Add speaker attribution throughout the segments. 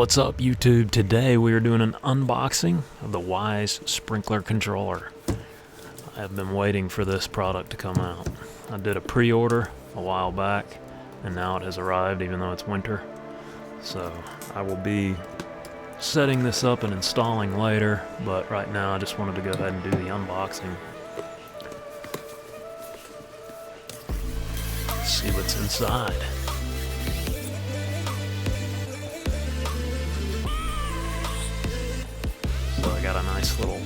Speaker 1: What's up, YouTube? Today we are doing an unboxing of the Wyze sprinkler controller. I have been waiting for this product to come out. I did a pre-order a while back and now it has arrived even though it's winter. So I will be setting this up and installing later, but right now I just wanted to go ahead and do the unboxing. Let's see what's inside. So I got a nice little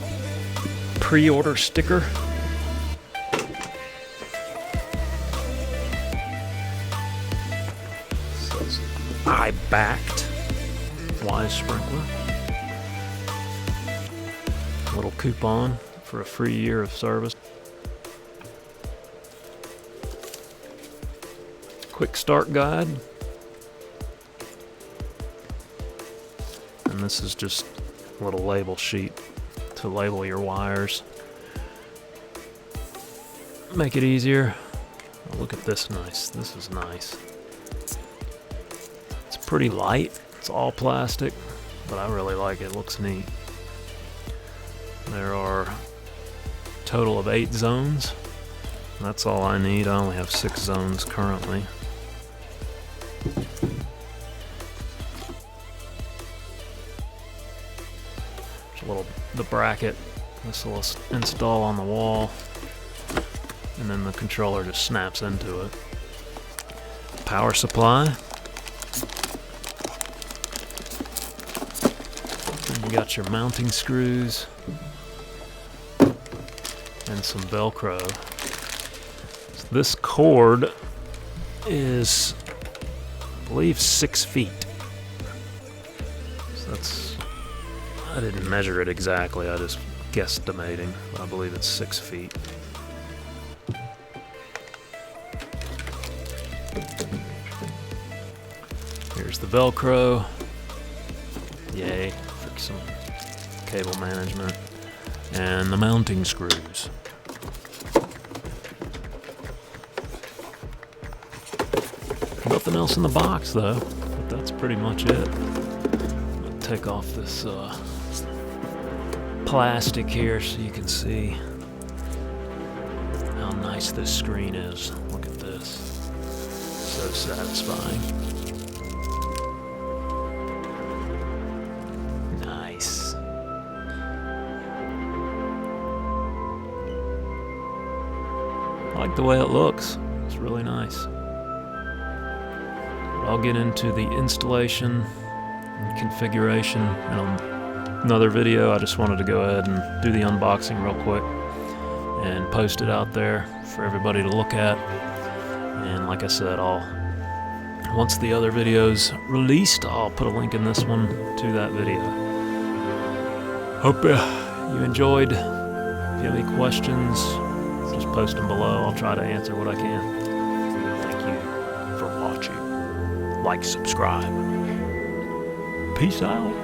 Speaker 1: pre-order sticker. Says I backed Wyze sprinkler. A little coupon for a free year of service. Quick start guide. And this is just a little label sheet to label your wires. Make it easier. Oh, look at this nice. This is nice. It's pretty light. It's all plastic, but I really like it. It looks neat. There are a total of 8 zones. That's all I need. I only have 6 zones currently. The bracket, this will install on the wall, and then the controller just snaps into it. Power supply. And you got your mounting screws and some Velcro. So this cord is, I believe, 6 feet. So that's, I didn't measure it exactly, I just guesstimating. I believe it's 6 feet. Here's the Velcro. Yay, for some cable management. And the mounting screws. Nothing else in the box though, but that's pretty much it. I'll take off this plastic here so you can see how nice this screen is. Look at this. So satisfying. Nice. I like the way it looks. It's really nice. But I'll get into the installation and configuration in another video. I just wanted to go ahead and do the unboxing real quick and post it out there for everybody to look at. And like I said, once the other video's released, I'll put a link in this one to that video. Hope you enjoyed. If you have any questions, just post them below. I'll try to answer what I can. Thank you for watching. Like, subscribe. Peace out.